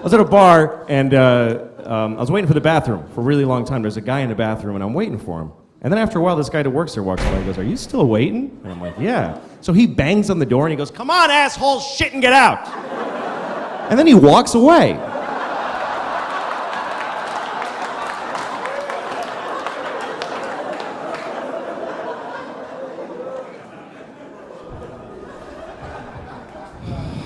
was at a bar, and I was waiting for the bathroom for a really long time. There's a guy in the bathroom, and I'm waiting for him. And then after a while, this guy that works there walks by and goes, "Are you still waiting?" And I'm like, "Yeah." So he bangs on the door, and he goes, "Come on, asshole, shit and get out." And then he walks away.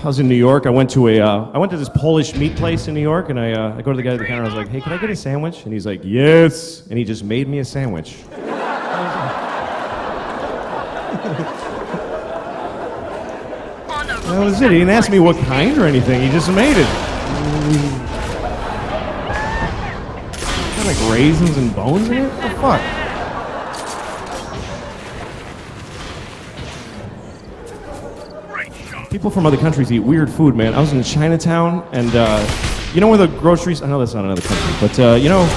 I was in New York. I went to this Polish meat place in New York, and I go to the guy at the counter. I was like, "Hey, can I get a sandwich?" And he's like, "Yes." And he just made me a sandwich. That was it. He didn't ask me what kind or anything. He just made it. Got like raisins and bones in it? What the fuck? People from other countries eat weird food, man. I was in Chinatown, and you know where the groceries... I know that's not another country, but you know...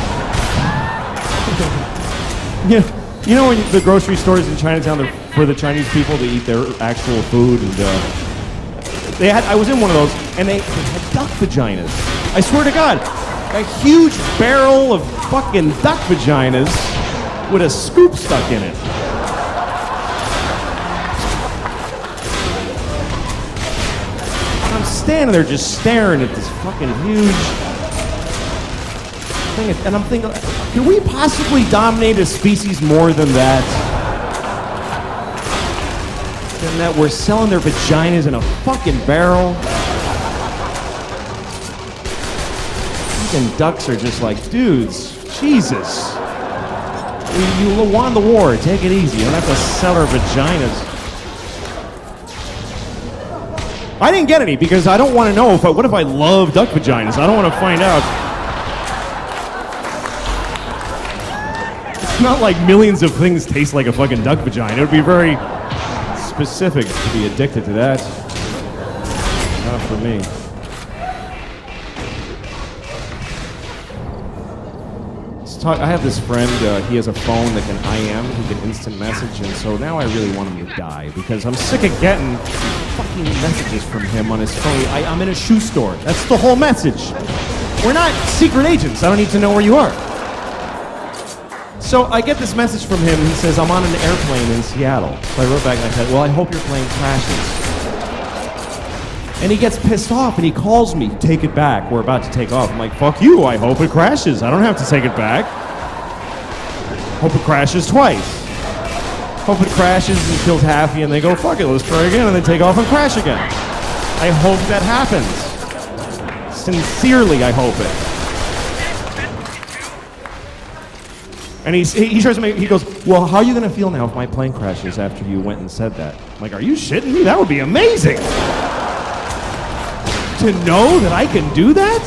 You know when the grocery stores in Chinatown are for the Chinese people to eat their actual food, and I was in one of those, and they had duck vaginas. I swear to God, a huge barrel of fucking duck vaginas with a scoop stuck in it. I'm standing there just staring at this fucking huge thing, and I'm thinking, can we possibly dominate a species more than that? Than that we're selling their vaginas in a fucking barrel? Fucking ducks are just like, dudes, Jesus. You won the war, take it easy. You don't have to sell our vaginas. I didn't get any because I don't want to know what if I love duck vaginas? I don't want to find out. It's not like millions of things taste like a fucking duck vagina. It would be very specific to be addicted to that. Not for me. I have this friend, he has a phone that can IM, he can instant message, and so now I really want him to die because I'm sick of getting fucking messages from him on his phone. I'm in a shoe store. That's the whole message. We're not secret agents. I don't need to know where you are. So I get this message from him. He says, "I'm on an airplane in Seattle." So I wrote back and I said, "Well, I hope your plane crashes." And he gets pissed off and he calls me, "Take it back. We're about to take off." I'm like, "Fuck you. I hope it crashes. I don't have to take it back. Hope it crashes twice. Hope it crashes and kills half you and they go, fuck it, let's try again, and they take off and crash again. I hope that happens. Sincerely, I hope it." And he tries to he goes, "Well, how are you going to feel now if my plane crashes after you went and said that?" I'm like, "Are you shitting me? That would be amazing. To know that I can do that?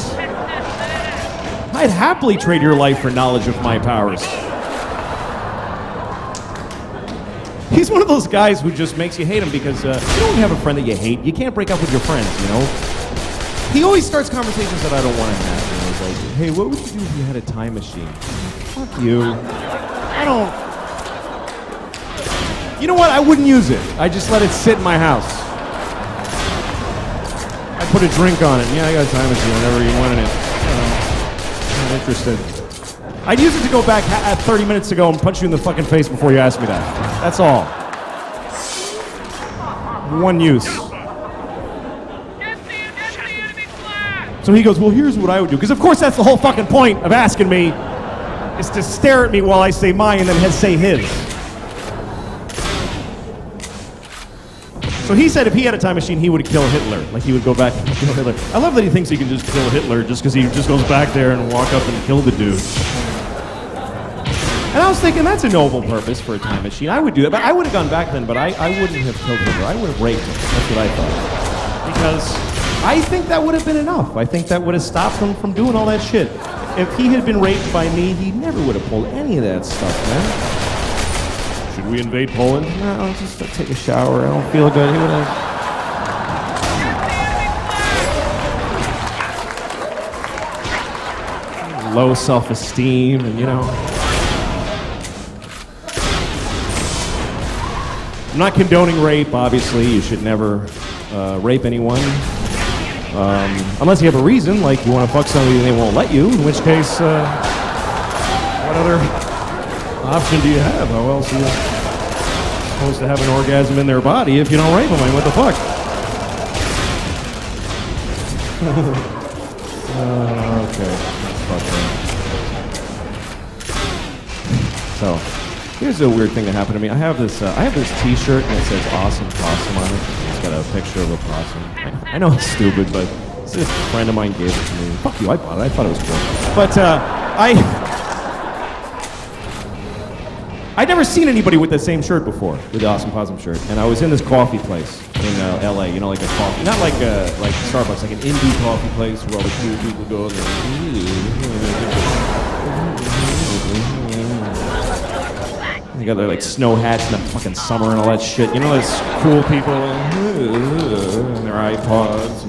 I'd happily trade your life for knowledge of my powers." He's one of those guys who just makes you hate him because you don't have a friend that you hate. You can't break up with your friends, you know? He always starts conversations that I don't want to have. You know, he's like, "Hey, what would you do if you had a time machine?" Fuck you. I don't... You know what? I wouldn't use it. I just let it sit in my house. I put a drink on it. Yeah, I got a time machine whenever you wanted it. I'm not interested. I'd use it to go back 30 minutes ago and punch you in the fucking face before you asked me that. That's all. One use. So he goes, "Well, here's what I would do." Because of course that's the whole fucking point of asking me, is to stare at me while I say mine and then say his. So he said if he had a time machine, he would kill Hitler. Like he would go back and kill Hitler. I love that he thinks he can just kill Hitler just because he just goes back there and walk up and kill the dude. And I was thinking, that's a noble purpose for a time machine. I would do that, but I would have gone back then, but I wouldn't have killed Hitler. I would have raped him. That's what I thought. Because I think that would have been enough. I think that would have stopped him from doing all that shit. If he had been raped by me, he never would have pulled any of that stuff, man. Should we invade Poland? No, just take a shower. I don't feel good. He would have... Low self-esteem and, you know... I'm not condoning rape, obviously. You should never rape anyone. Unless you have a reason, like you want to fuck somebody and they won't let you, in which case, what other option do you have? How else are you supposed to have an orgasm in their body if you don't rape them? I mean, what the fuck? Okay, that's fucked up. So, here's a weird thing that happened to me. I have this T-shirt and it says "Awesome Possum" on it. It's got a picture of a possum. I know it's stupid, but this friend of mine gave it to me. Fuck you, I bought it. I thought it was cool. But I'd never seen anybody with the same shirt before, with the Awesome Possum shirt. And I was in this coffee place in LA, you know, like a coffee, not like Starbucks, like an indie coffee place where all the cool people go and they got their like snow hats in the fucking summer and all that shit. You know, those cool people and their iPods,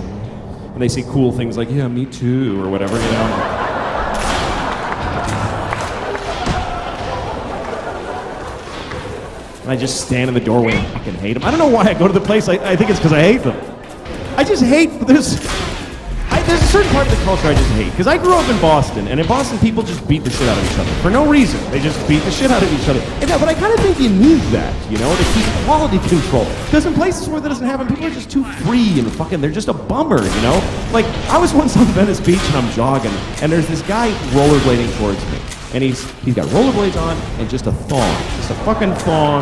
and they say cool things like, yeah, me too, or whatever, you know. And I just stand in the doorway and fucking hate them. I don't know why I go to the place. I think it's because I hate them. I just hate, there's a certain part of the culture I just hate. Because I grew up in Boston, and in Boston people just beat the shit out of each other. For no reason. They just beat the shit out of each other. But I kind of think you need that, you know, to keep quality control. Because in places where that doesn't happen, people are just too free and fucking, they're just a bummer, you know? Like, I was once on Venice Beach and I'm jogging, and there's this guy rollerblading towards me. And he's got rollerblades on and just a thong. Just a fucking thong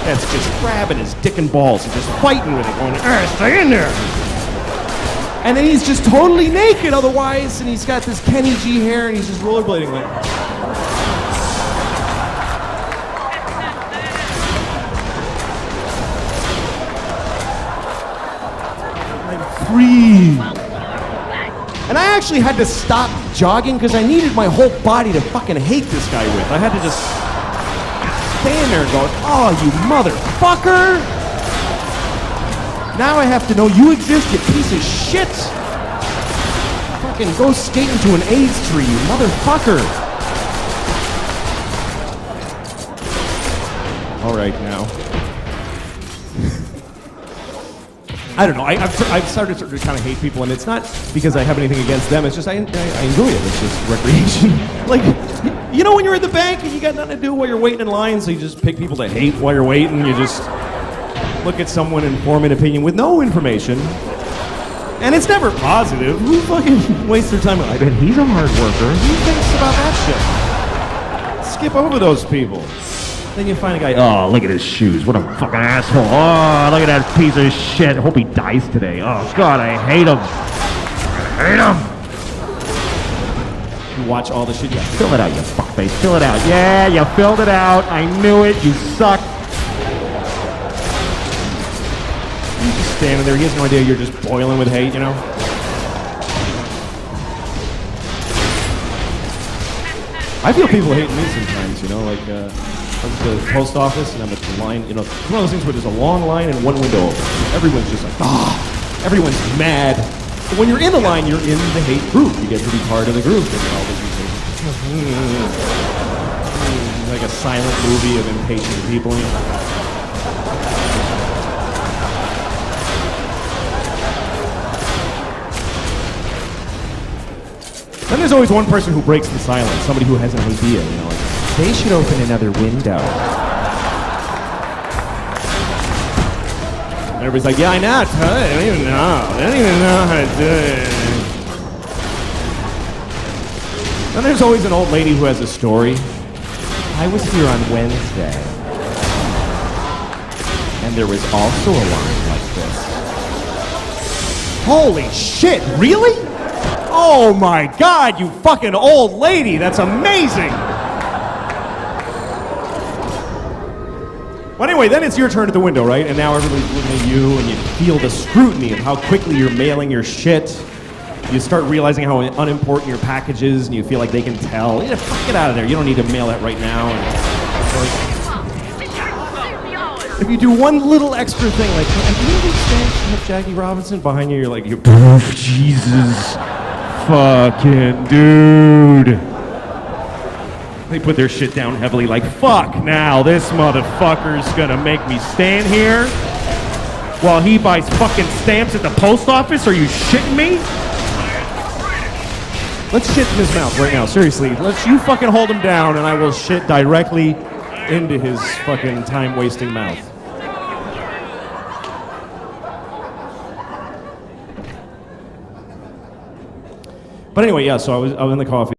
that's just grabbing his dick and balls and just fighting with it, going, stay in there. And then he's just totally naked otherwise, and he's got this Kenny G hair, and he's just rollerblading like. I'm free. And I actually had to stop jogging because I needed my whole body to fucking hate this guy with. I had to just stand there going, oh, you motherfucker! Now I have to know you exist, you piece of shit! Fucking go skate into an AIDS tree, you motherfucker! Alright, now. I don't know, I've started to kind of hate people, and it's not because I have anything against them, it's just I enjoy it, it's just recreation. Like, you know when you're at the bank and you got nothing to do while you're waiting in line, so you just pick people to hate while you're waiting, you just look at someone and form an opinion with no information. And it's never positive. Who fucking wastes their time? I bet he's a hard worker. Who thinks about that shit? Skip over those people. Then you find a guy, oh, look at his shoes. What a fucking asshole. Oh, look at that piece of shit. I hope he dies today. Oh, God, I hate him. I hate him. You watch all the shit. Yeah, fill it out, you fuckface. Fill it out. Yeah, you filled it out. I knew it. You suck. He's just standing there. He has no idea you're just boiling with hate, you know? I feel people hating me sometimes, you know, like, I went to the post office and I'm at the line, you know, it's one of those things where there's a long line and one window open. Everyone's just like, everyone's mad. But when you're in the line, you're in the hate group. You get to be part of the group. And all this like a silent movie of impatient people. You know? Then there's always one person who breaks the silence, somebody who has an idea, you know, like, they should open another window. And everybody's like, yeah, I know, they don't even know. They don't even know how to do it. Then there's always an old lady who has a story. I was here on Wednesday, and there was also a line like this. Holy shit, really? Oh my God, you fucking old lady, that's amazing! Well, anyway, then it's your turn at the window, right? And now everybody's looking at you, and you feel the scrutiny of how quickly you're mailing your shit. You start realizing how unimportant your package is, and you feel like they can tell. Yeah, fuck, get out of there. You don't need to mail that right now. And if you do one little extra thing, like, do you understand Jackie Robinson behind you? You're like, Jesus. Fucking dude. They put their shit down heavily like, fuck now, this motherfucker's gonna make me stand here. while he buys fucking stamps at the post office? Are you shitting me? Let's shit in his mouth right now. Seriously, you fucking hold him down, and I will shit directly into his fucking time-wasting mouth. But anyway, yeah. So I was in the coffee.